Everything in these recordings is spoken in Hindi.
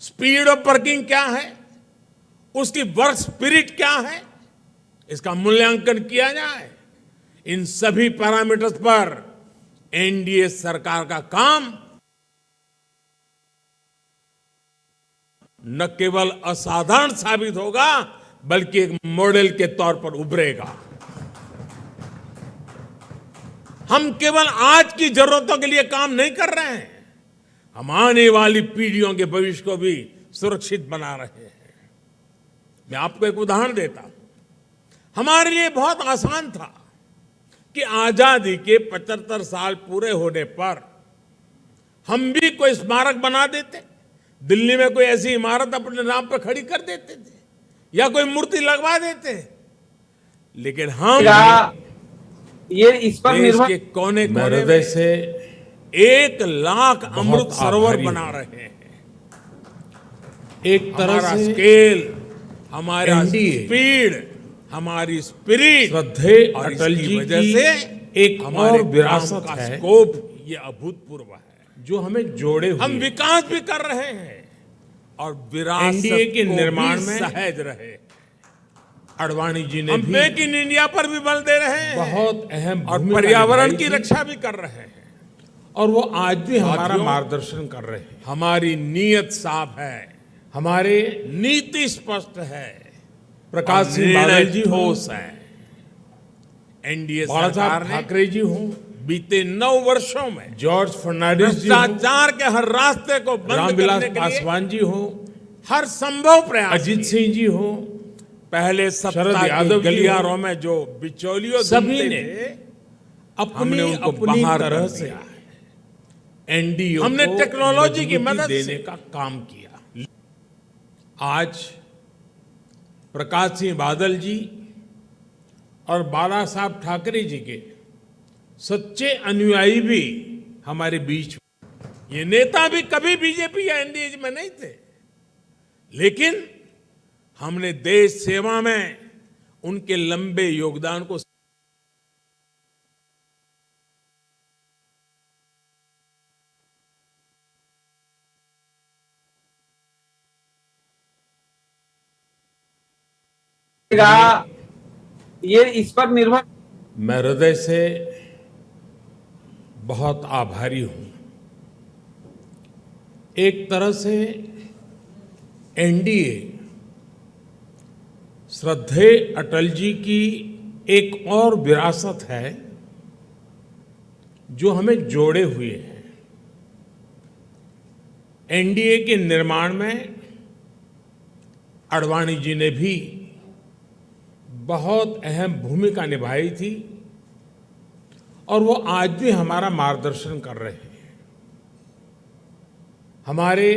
स्पीड ऑफ वर्किंग क्या है, उसकी वर्क स्पिरिट क्या है, इसका मूल्यांकन किया जाए। इन सभी पैरामीटर्स पर एनडीए सरकार का काम न केवल असाधारण साबित होगा बल्कि एक मॉडल के तौर पर उभरेगा। हम केवल आज की जरूरतों के लिए काम नहीं कर रहे हैं, हम आने वाली पीढ़ियों के भविष्य को भी सुरक्षित बना रहे हैं। मैं आपको एक उदाहरण देता हूं। हमारे लिए बहुत आसान था कि आजादी के 75 साल पूरे होने पर हम भी कोई स्मारक बना देते, दिल्ली में कोई ऐसी इमारत अपने नाम पर खड़ी कर देते थे या कोई मूर्ति लगवा देते। लेकिन हम ये इस पर देश के कोने कोने में से 1 लाख अमृत सरोवर बना रहे हैं। एक तरह से स्केल, हमारा स्पीड, हमारी स्पिरिट, श्रद्धेय अटल जी की वजह से एक और विरासत है, स्कोप ये अभूतपूर्व है जो हमें जोड़े हुए। हम विकास भी कर रहे हैं और विरासत एनडीए के निर्माण में सहज रहे। आडवाणी जी ने हम भी मेक इन इंडिया पर भी बल दे रहे हैं, बहुत अहम और भूमिका पर्यावरण निभाई की थी। रक्षा भी कर रहे हैं। और वो आज भी हमारा साथियों, मार्गदर्शन कर रहे हैं। हमारी नीयत साफ है, हमारे नीति स्पष्ट है, प्रकाश सिंह निर्णय बादल जी हो, ठोस है। एनडीए बाला सरकार साहब ने ठाकरे जी हो, बीते 9 वर्षों में जॉर्ज फर्नांडिस जी हो, भ्रष्टाचार के हर रास्ते को बंद रामविलास करने के लिए पासवान जी हो, हर संभव प्रयास अजित किए। सिंह जी हो, पहले शरद सत्ता यादव के जी गलियारों हो, में जो बिचौलियों सभी ढूंढते ने थे, अपनी हमने उनको अपनी बाहर तरह कर से दिया। एनडीए हमने को टेक्नोलॉजी की मजबूती मदद देने से का काम किया। आज प्रकाश सिंह बादल जी और बाला साहब ठाकरे जी के सच्चे अनुयायी भी हमारे बीच। ये नेता भी कभी बीजेपी या एनडीए में नहीं थे, लेकिन हमने देश सेवा में उनके लंबे योगदान को ये इस पर निर्भर। मैं हृदय से बहुत आभारी हूं। एक तरह से एनडीए श्रद्धेय अटल जी की एक और विरासत है जो हमें जोड़े हुए है। एनडीए के निर्माण में आडवाणी जी ने भी बहुत अहम भूमिका निभाई थी और वो आज भी हमारा मार्गदर्शन कर रहे हैं। हमारे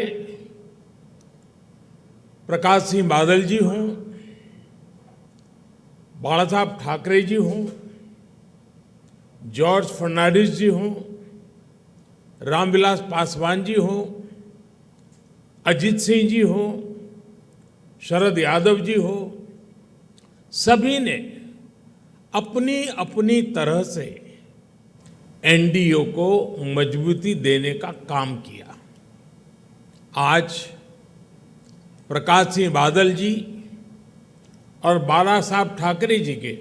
प्रकाश सिंह बादल जी हों, बाला साहब ठाकरे जी हों, जॉर्ज फर्नांडिस जी हों, रामविलास पासवान जी हों, अजित सिंह जी हों, शरद यादव जी हो, सभी ने अपनी अपनी तरह से एनडीए को मजबूती देने का काम किया। आज प्रकाश सिंह बादल जी और बाला साहब ठाकरे जी के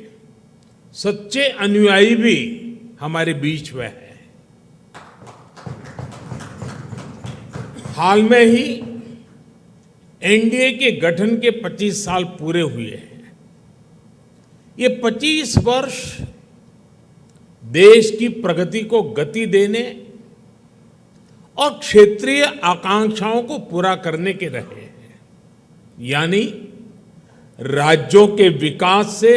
सच्चे अनुयायी भी हमारे बीच में हैं। हाल में ही एनडीए के गठन के 25 साल पूरे हुए हैं। ये 25 वर्ष देश की प्रगति को गति देने और क्षेत्रीय आकांक्षाओं को पूरा करने के रहे हैं। यानी राज्यों के विकास से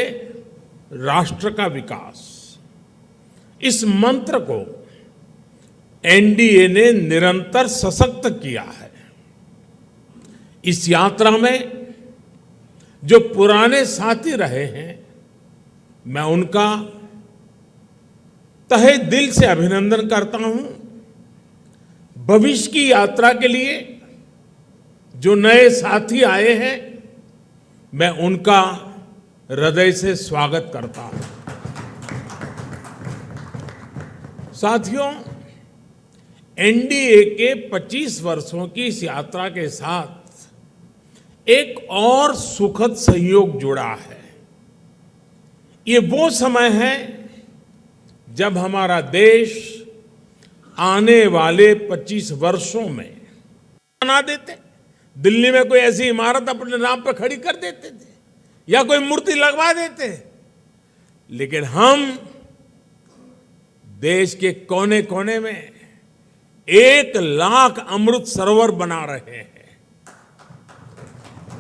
राष्ट्र का विकास, इस मंत्र को एनडीए ने निरंतर सशक्त किया है। इस यात्रा में जो पुराने साथी रहे हैं, मैं उनका तहे दिल से अभिनंदन करता हूं। भविष्य की यात्रा के लिए जो नए साथी आए हैं, मैं उनका हृदय से स्वागत करता हूं। साथियों, एनडीए के 25 वर्षों की इस यात्रा के साथ एक और सुखद संयोग जुड़ा है। ये वो समय है जब हमारा देश आने वाले 25 वर्षों में बना देते, दिल्ली में कोई ऐसी इमारत अपने नाम पर खड़ी कर देते थे या कोई मूर्ति लगवा देते, लेकिन हम देश के कोने कोने में 1 लाख अमृत सरोवर बना रहे हैं।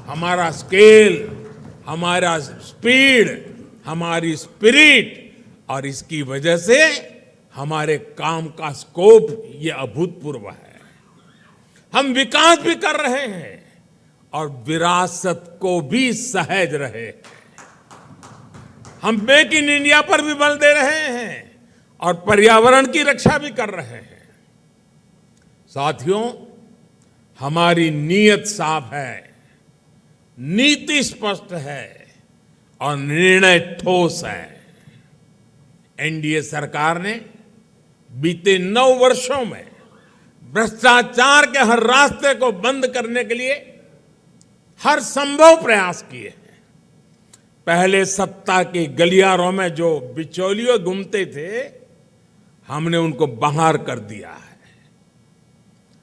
हमारा स्केल, हमारा स्पीड, हमारी स्पिरिट और इसकी वजह से हमारे काम का स्कोप ये अभूतपूर्व है। हम विकास भी कर रहे हैं और विरासत को भी सहेज रहे हैं। हम मेक इन इंडिया पर भी बल दे रहे हैं और पर्यावरण की रक्षा भी कर रहे हैं। साथियों, हमारी नीयत साफ है, नीति स्पष्ट है और निर्णय ठोस है। एनडीए सरकार ने बीते 9 वर्षों में भ्रष्टाचार के हर रास्ते को बंद करने के लिए हर संभव प्रयास किए हैं। पहले सत्ता के गलियारों में जो बिचौलिए घूमते थे, हमने उनको बाहर कर दिया है।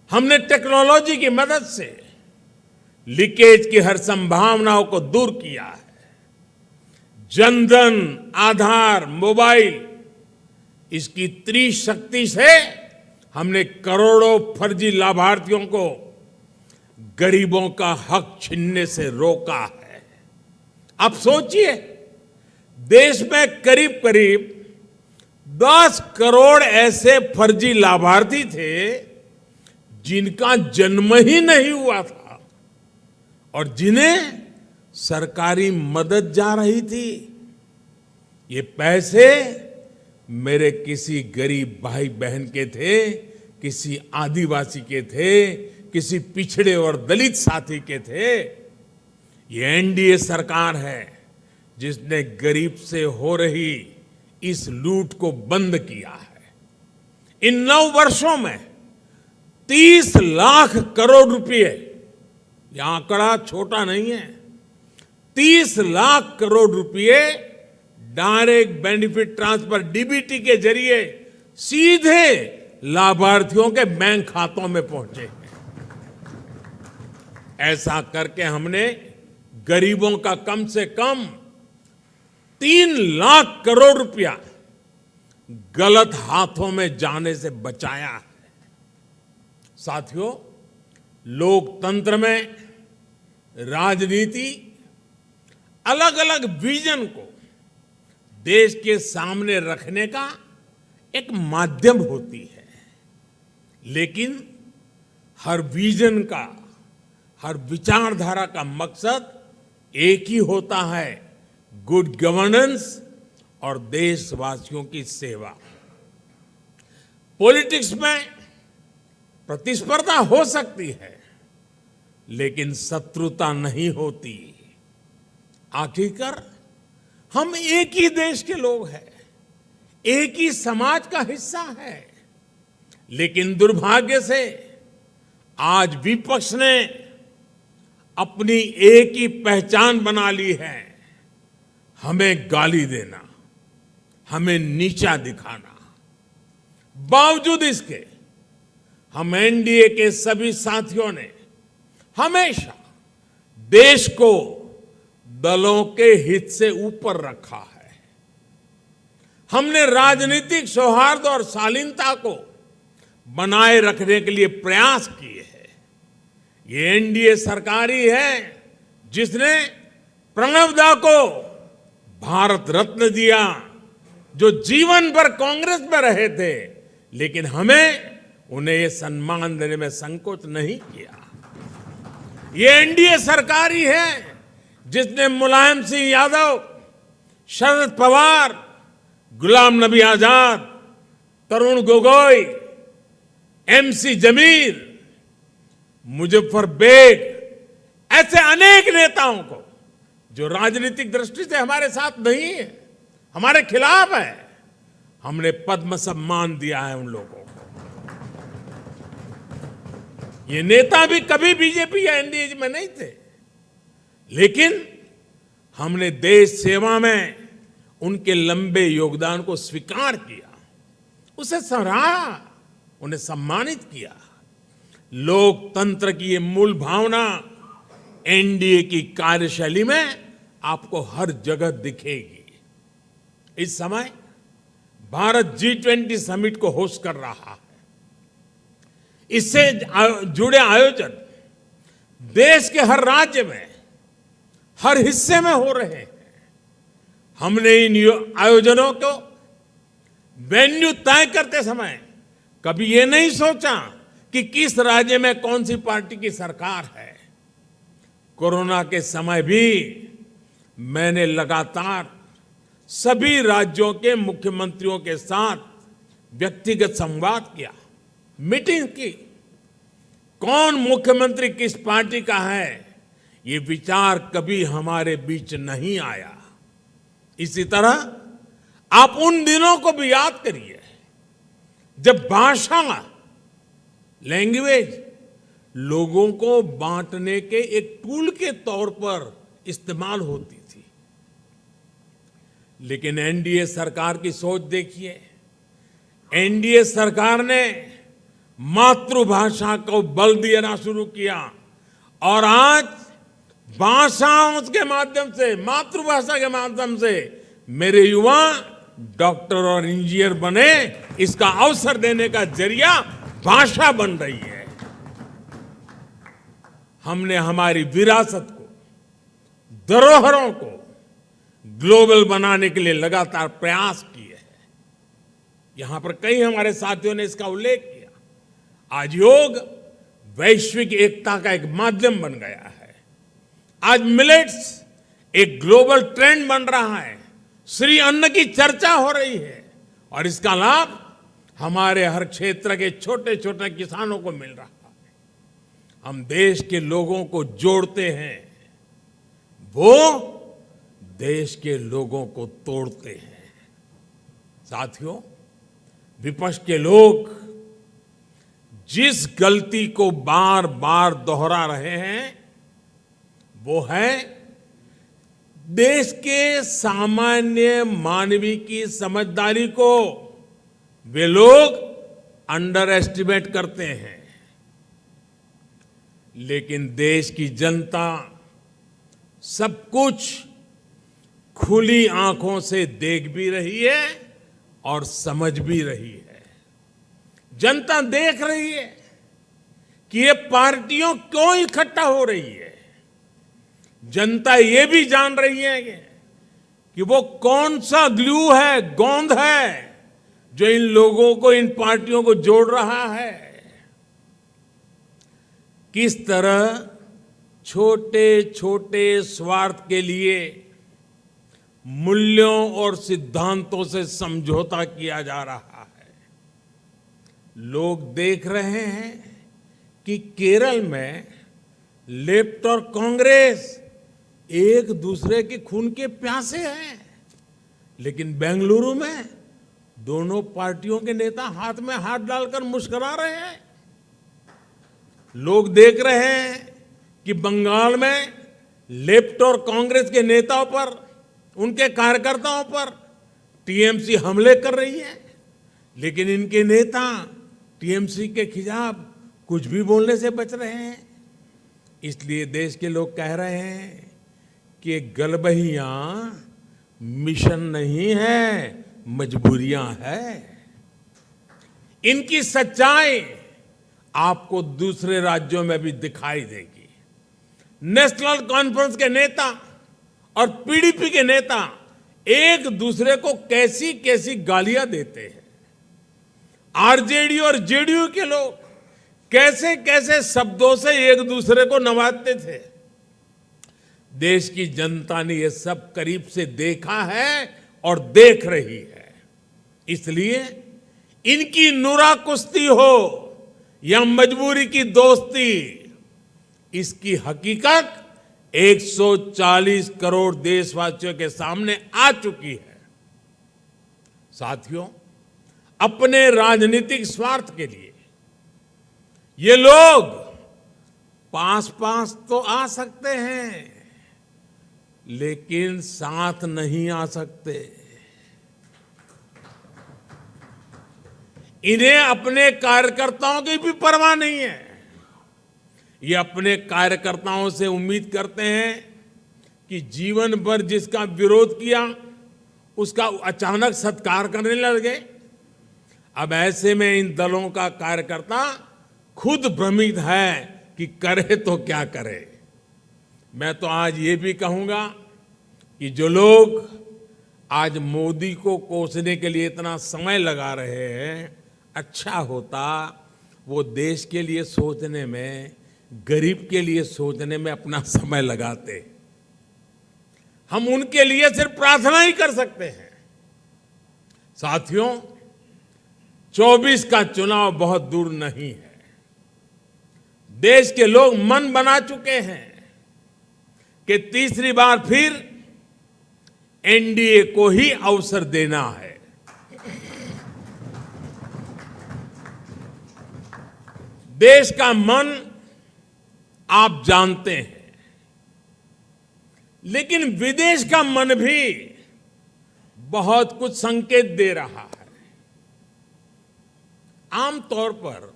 हमने टेक्नोलॉजी की मदद से लीकेज की हर संभावनाओं को दूर किया है। जनधन, आधार, मोबाइल, इसकी त्रिशक्ति से हमने करोड़ों फर्जी लाभार्थियों को गरीबों का हक छीनने से रोका है। अब सोचिए, देश में करीब करीब 10 करोड़ ऐसे फर्जी लाभार्थी थे जिनका जन्म ही नहीं हुआ था और जिन्हें सरकारी मदद जा रही थी। ये पैसे मेरे किसी गरीब भाई बहन के थे, किसी आदिवासी के थे, किसी पिछड़े और दलित साथी के थे। ये एनडीए सरकार है जिसने गरीब से हो रही इस लूट को बंद किया है। इन 9 वर्षों में 30 लाख करोड़ रुपए, यह आंकड़ा छोटा नहीं है, 30 लाख करोड़ रुपए डायरेक्ट बेनिफिट ट्रांसफर डीबीटी के जरिए सीधे लाभार्थियों के बैंक खातों में पहुंचे हैं। ऐसा करके हमने गरीबों का कम से कम 3 लाख करोड़ रुपया गलत हाथों में जाने से बचाया है। साथियों, लोकतंत्र में राजनीति अलग अलग विजन को देश के सामने रखने का एक माध्यम होती है, लेकिन हर विजन का, हर विचारधारा का मकसद एक ही होता है, गुड गवर्नेंस और देशवासियों की सेवा। पॉलिटिक्स में प्रतिस्पर्धा हो सकती है, लेकिन शत्रुता नहीं होती। आखिरकार हम एक ही देश के लोग हैं, एक ही समाज का हिस्सा है। लेकिन दुर्भाग्य से आज विपक्ष ने अपनी एक ही पहचान बना ली है, हमें गाली देना, हमें नीचा दिखाना। बावजूद इसके हम एनडीए के सभी साथियों ने हमेशा देश को दलों के हित से ऊपर रखा है। हमने राजनीतिक सौहार्द और शालीनता को बनाए रखने के लिए प्रयास किए हैं। ये एनडीए सरकार ही है जिसने प्रणब दा को भारत रत्न दिया, जो जीवन भर कांग्रेस में रहे थे, लेकिन हमें उन्हें ये सम्मान देने में संकोच नहीं किया। ये एनडीए सरकार ही है जिसने मुलायम सिंह यादव, शरद पवार, गुलाम नबी आजाद, तरुण गोगोई, एमसी जमीर, मुजफ्फर बेग, ऐसे अनेक नेताओं को जो राजनीतिक दृष्टि से हमारे साथ नहीं है, हमारे खिलाफ है, हमने पद्म सम्मान दिया है उन लोगों को। ये नेता भी कभी बीजेपी या एनडीए में नहीं थे, लेकिन हमने देश सेवा में उनके लंबे योगदान को स्वीकार किया, उसे सराहा, उन्हें सम्मानित किया। लोकतंत्र की ये मूल भावना एनडीए की कार्यशैली में आपको हर जगह दिखेगी। इस समय भारत G20 समिट को होस्ट कर रहा है। इससे जुड़े आयोजन देश के हर राज्य में, हर हिस्से में हो रहे हैं। हमने इन आयोजनों को वेन्यू तय करते समय कभी ये नहीं सोचा कि किस राज्य में कौन सी पार्टी की सरकार है। कोरोना के समय भी मैंने लगातार सभी राज्यों के मुख्यमंत्रियों के साथ व्यक्तिगत संवाद किया, मीटिंग की। कौन मुख्यमंत्री किस पार्टी का है, ये विचार कभी हमारे बीच नहीं आया। इसी तरह आप उन दिनों को भी याद करिए जब भाषा, लैंग्वेज लोगों को बांटने के एक टूल के तौर पर इस्तेमाल होती थी। लेकिन एनडीए सरकार की सोच देखिए। एनडीए सरकार ने मातृभाषा को बल देना शुरू किया और आज भाषाओं के माध्यम से, मातृभाषा के माध्यम से मेरे युवा डॉक्टर और इंजीनियर बने, इसका अवसर देने का जरिया भाषा बन रही है। हमने हमारी विरासत को, धरोहरों को ग्लोबल बनाने के लिए लगातार प्रयास किए हैं। यहां पर कई हमारे साथियों ने इसका उल्लेख किया। आज योग वैश्विक एकता का एक माध्यम बन गया है। आज मिलेट्स एक ग्लोबल ट्रेंड बन रहा है। श्री अन्न की चर्चा हो रही है और इसका लाभ हमारे हर क्षेत्र के छोटे छोटे किसानों को मिल रहा है। हम देश के लोगों को जोड़ते हैं, वो देश के लोगों को तोड़ते हैं। साथियों, विपक्ष के लोग जिस गलती को बार बार दोहरा रहे हैं वो है देश के सामान्य मानवीय की समझदारी को वे लोग अंडर एस्टिमेट करते हैं। लेकिन देश की जनता सब कुछ खुली आंखों से देख भी रही है और समझ भी रही है। जनता देख रही है कि ये पार्टियों क्यों इकट्ठा हो रही है। जनता ये भी जान रही है कि वो कौन सा ग्लू है, गोंद है जो इन लोगों को, इन पार्टियों को जोड़ रहा है। किस तरह छोटे छोटे स्वार्थ के लिए मूल्यों और सिद्धांतों से समझौता किया जा रहा है। लोग देख रहे हैं कि केरल में लेफ्ट और कांग्रेस एक दूसरे के खून के प्यासे हैं, लेकिन बेंगलुरु में दोनों पार्टियों के नेता हाथ में हाथ डालकर मुस्कुरा रहे हैं। लोग देख रहे हैं कि बंगाल में लेफ्ट और कांग्रेस के नेताओं पर, उनके कार्यकर्ताओं पर टीएमसी हमले कर रही है, लेकिन इनके नेता टीएमसी के खिलाफ कुछ भी बोलने से बच रहे हैं। इसलिए देश के लोग कह रहे हैं कि गलबहियां मिशन नहीं है, मजबूरियां है। इनकी सच्चाई आपको दूसरे राज्यों में भी दिखाई देगी। नेशनल कॉन्फ्रेंस के नेता और पीडीपी के नेता एक दूसरे को कैसी कैसी गालियां देते हैं। आरजेडी और जेडीयू के लोग कैसे कैसे शब्दों से एक दूसरे को नवाजते थे। देश की जनता ने यह सब करीब से देखा है और देख रही है। इसलिए इनकी नुरा कुश्ती हो या मजबूरी की दोस्ती, इसकी हकीकत 140 करोड़ देशवासियों के सामने आ चुकी है। साथियों, अपने राजनीतिक स्वार्थ के लिए ये लोग पास पास तो आ सकते हैं, लेकिन साथ नहीं आ सकते। इन्हें अपने कार्यकर्ताओं की भी परवाह नहीं है। ये अपने कार्यकर्ताओं से उम्मीद करते हैं कि जीवन भर जिसका विरोध किया उसका अचानक सत्कार करने लगे। अब ऐसे में इन दलों का कार्यकर्ता खुद भ्रमित है कि करे तो क्या करे। मैं तो आज ये भी कहूंगा कि जो लोग आज मोदी को कोसने के लिए इतना समय लगा रहे हैं, अच्छा होता वो देश के लिए सोचने में, गरीब के लिए सोचने में अपना समय लगाते। हम उनके लिए सिर्फ प्रार्थना ही कर सकते हैं। साथियों, 24 का चुनाव बहुत दूर नहीं है। देश के लोग मन बना चुके हैं कि तीसरी बार फिर एनडीए को ही अवसर देना है। देश का मन आप जानते हैं, लेकिन विदेश का मन भी बहुत कुछ संकेत दे रहा है। आमतौर पर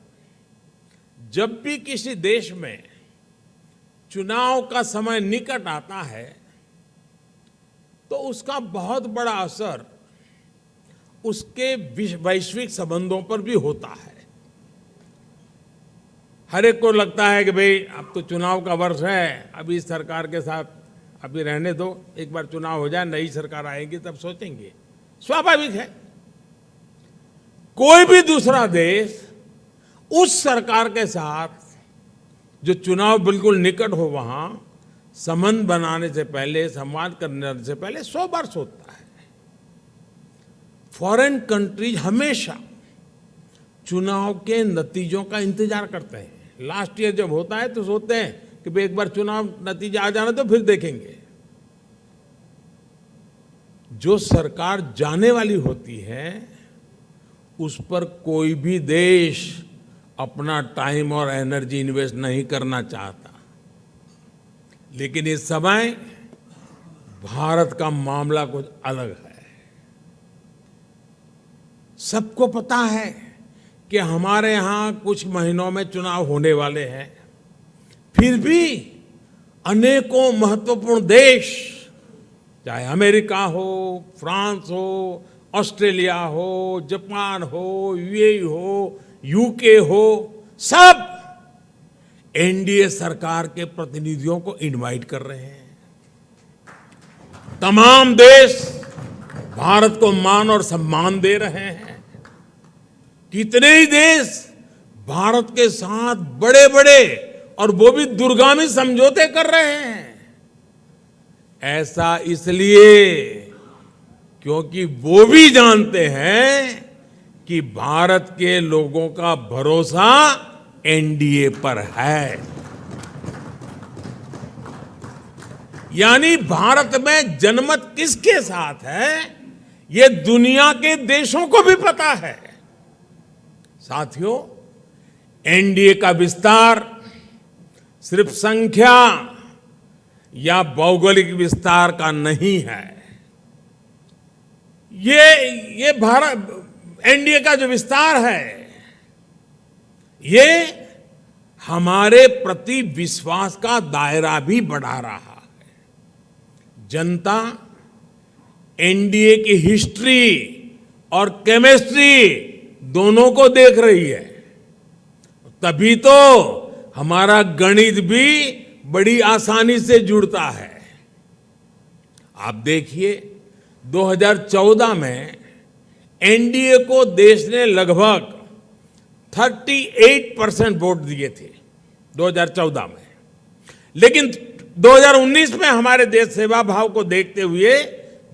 जब भी किसी देश में चुनाव का समय निकट आता है तो उसका बहुत बड़ा असर उसके वैश्विक संबंधों पर भी होता है। हर एक को लगता है कि भाई अब तो चुनाव का वर्ष है, अभी इस सरकार के साथ अभी रहने दो, एक बार चुनाव हो जाए, नई सरकार आएगी तब सोचेंगे। स्वाभाविक है। कोई भी दूसरा देश उस सरकार के साथ जो चुनाव बिल्कुल निकट हो वहां संबंध बनाने से पहले, संवाद करने से पहले 100 बार सोचता है। फॉरेन कंट्रीज हमेशा चुनाव के नतीजों का इंतजार करते हैं। लास्ट ईयर जब होता है तो सोचते हैं कि भाई एक बार चुनाव नतीजा आ जाना तो फिर देखेंगे। जो सरकार जाने वाली होती है उस पर कोई भी देश अपना टाइम और एनर्जी इन्वेस्ट नहीं करना चाहता। लेकिन इस समय भारत का मामला कुछ अलग है। सबको पता है कि हमारे यहां कुछ महीनों में चुनाव होने वाले हैं, फिर भी अनेकों महत्वपूर्ण देश, चाहे अमेरिका हो, फ्रांस हो, ऑस्ट्रेलिया हो, जापान हो, यूएई हो, यूके हो, सब एनडीए सरकार के प्रतिनिधियों को इनवाइट कर रहे हैं। तमाम देश भारत को मान और सम्मान दे रहे हैं। कितने ही देश भारत के साथ बड़े बड़े और वो भी दूरगामी समझौते कर रहे हैं। ऐसा इसलिए क्योंकि वो भी जानते हैं कि भारत के लोगों का भरोसा एनडीए पर है। यानी भारत में जनमत किसके साथ है ये दुनिया के देशों को भी पता है। साथियों, एनडीए का विस्तार सिर्फ संख्या या भौगोलिक विस्तार का नहीं है। ये भारत एनडीए का जो विस्तार है ये हमारे प्रति विश्वास का दायरा भी बढ़ा रहा है। जनता एनडीए की हिस्ट्री और केमिस्ट्री दोनों को देख रही है। तभी तो हमारा गणित भी बड़ी आसानी से जुड़ता है। आप देखिए 2014 में एनडीए को देश ने लगभग 38% वोट दिए थे 2014 में, लेकिन 2019 में हमारे देश सेवा भाव को देखते हुए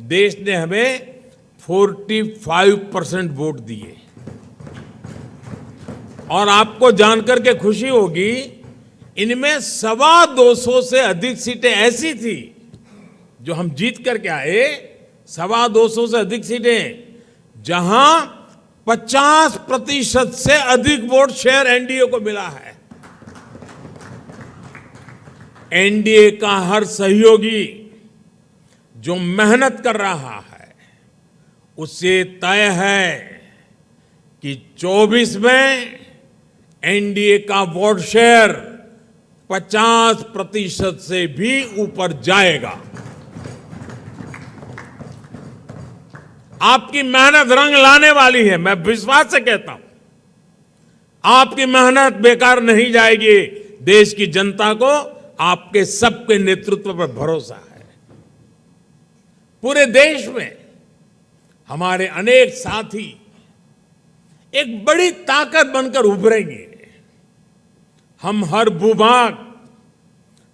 देश ने हमें 45% वोट दिए। और आपको जानकर के खुशी होगी, इनमें 225 से अधिक सीटें ऐसी थी जो हम जीत करके आए, 225 से अधिक सीटें जहां 50% से अधिक वोट शेयर एनडीए को मिला है। एनडीए का हर सहयोगी जो मेहनत कर रहा है उससे तय है कि 24 में एनडीए का वोट शेयर 50% से भी ऊपर जाएगा। आपकी मेहनत रंग लाने वाली है, मैं विश्वास से कहता हूं। आपकी मेहनत बेकार नहीं जाएगी। देश की जनता को आपके सबके नेतृत्व पर भरोसा है। पूरे देश में हमारे अनेक साथी एक बड़ी ताकत बनकर उभरेंगे। हम हर भूभाग,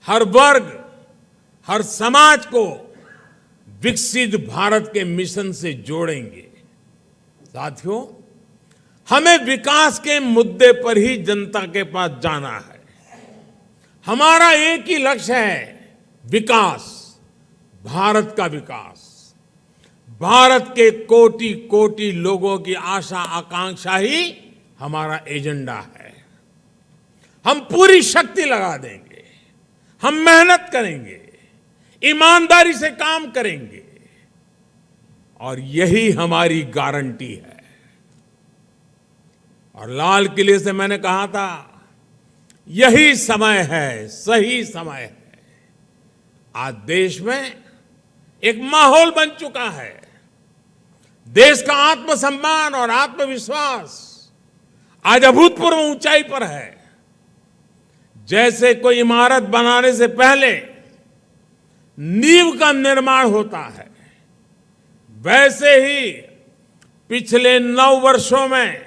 हर वर्ग, हर समाज को विकसित भारत के मिशन से जोड़ेंगे। साथियों, हमें विकास के मुद्दे पर ही जनता के पास जाना है। हमारा एक ही लक्ष्य है, विकास, भारत का विकास। भारत के कोटि कोटि लोगों की आशा आकांक्षा ही हमारा एजेंडा है। हम पूरी शक्ति लगा देंगे, हम मेहनत करेंगे, ईमानदारी से काम करेंगे और यही हमारी गारंटी है। और लाल किले से मैंने कहा था, यही समय है, सही समय है। आज देश में एक माहौल बन चुका है। देश का आत्मसम्मान और आत्मविश्वास आज अभूतपूर्व ऊंचाई पर है। जैसे कोई इमारत बनाने से पहले नींव का निर्माण होता है, वैसे ही पिछले 9 वर्षों में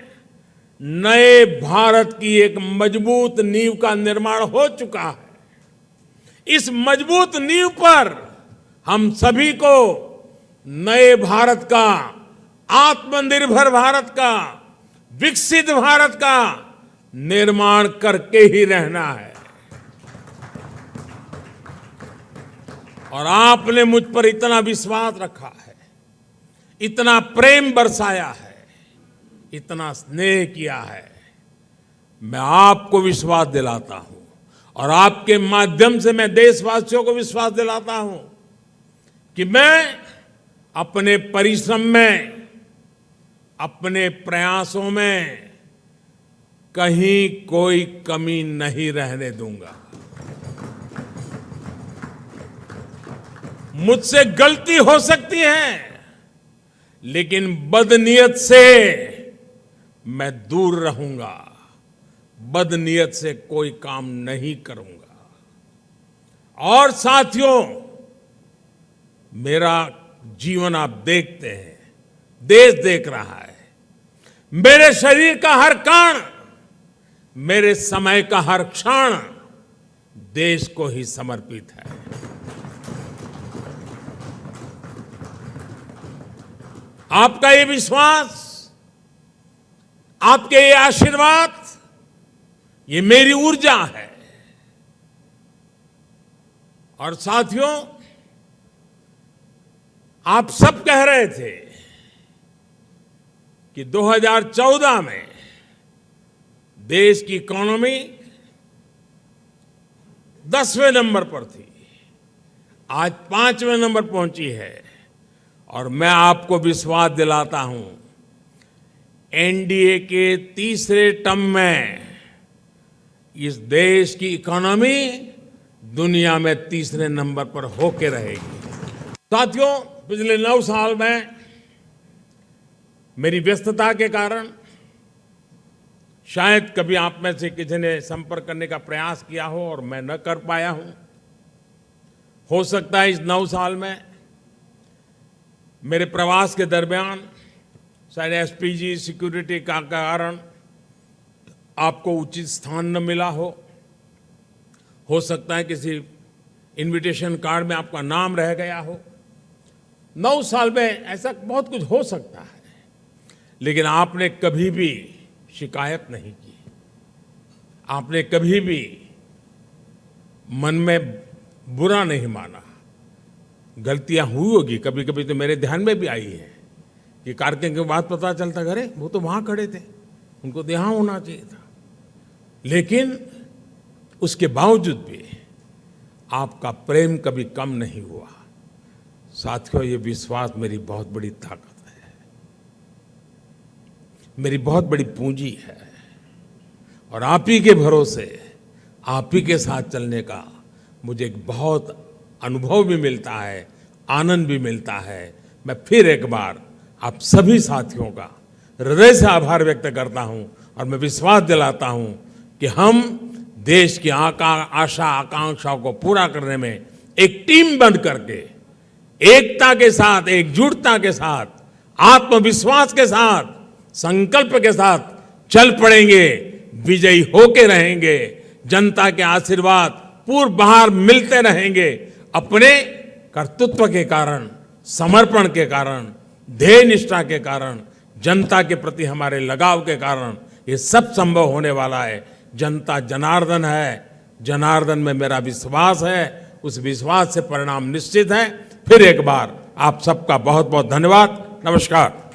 नए भारत की एक मजबूत नींव का निर्माण हो चुका है। इस मजबूत नींव पर हम सभी को नए भारत का, आत्मनिर्भर भारत का, विकसित भारत का निर्माण करके ही रहना है। और आपने मुझ पर इतना विश्वास रखा है, इतना प्रेम बरसाया है, इतना स्नेह किया है। मैं आपको विश्वास दिलाता हूं और आपके माध्यम से मैं देशवासियों को विश्वास दिलाता हूं कि मैं अपने परिश्रम में, अपने प्रयासों में कहीं कोई कमी नहीं रहने दूंगा। मुझसे गलती हो सकती है, लेकिन बदनीयत से मैं दूर रहूंगा। बदनीयत से कोई काम नहीं करूंगा। और साथियों, मेरा जीवन आप देखते हैं, देश देख रहा है। मेरे शरीर का हर कण, मेरे समय का हर क्षण देश को ही समर्पित है। आपका ये विश्वास, आपके ये आशीर्वाद, ये मेरी ऊर्जा है। और साथियों, आप सब कह रहे थे कि 2014 में देश की इकोनॉमी 10वें नंबर पर थी, आज 5वें नंबर पहुंची है। और मैं आपको विश्वास दिलाता हूं, एनडीए के तीसरे टर्म में इस देश की इकोनॉमी दुनिया में तीसरे नंबर पर होके रहेगी। साथियों, पिछले 9 साल में मेरी व्यस्तता के कारण शायद कभी आप में से किसी ने संपर्क करने का प्रयास किया हो और मैं न कर पाया हूं। हो सकता है इस 9 साल में मेरे प्रवास के दरमियान शायद एसपीजी सिक्योरिटी का कारण आपको उचित स्थान न मिला हो सकता है किसी इनविटेशन कार्ड में आपका नाम रह गया हो। 9 साल में ऐसा बहुत कुछ हो सकता है, लेकिन आपने कभी भी शिकायत नहीं की। आपने कभी भी मन में बुरा नहीं माना। गलतियां हुई होगी, कभी कभी तो मेरे ध्यान में भी आई है कि कार्यक्रम के बाद पता चलता, अरे वो तो वहां खड़े थे, उनको तो यहां होना चाहिए था। लेकिन उसके बावजूद भी आपका प्रेम कभी कम नहीं हुआ। साथियों, ये विश्वास मेरी बहुत बड़ी ताकत है, मेरी बहुत बड़ी पूंजी है। और आप ही के भरोसे, आप ही के साथ चलने का मुझे एक बहुत अनुभव भी मिलता है, आनंद भी मिलता है। मैं फिर एक बार आप सभी साथियों का हृदय से आभार व्यक्त करता हूं और मैं विश्वास दिलाता हूं कि हम देश की आशा आकांक्षाओं को पूरा करने में एक टीम बन करके, एकता के साथ, एकजुटता के साथ, आत्मविश्वास के साथ, संकल्प के साथ चल पड़ेंगे, विजयी होके रहेंगे। जनता के आशीर्वाद पूर्व बाहर मिलते रहेंगे। अपने कर्तृत्व के कारण, समर्पण के कारण, ध्येय निष्ठा के कारण, जनता के प्रति हमारे लगाव के कारण ये सब संभव होने वाला है। जनता जनार्दन है, जनार्दन में मेरा विश्वास है, उस विश्वास से परिणाम निश्चित है। फिर एक बार आप सबका बहुत बहुत धन्यवाद। नमस्कार।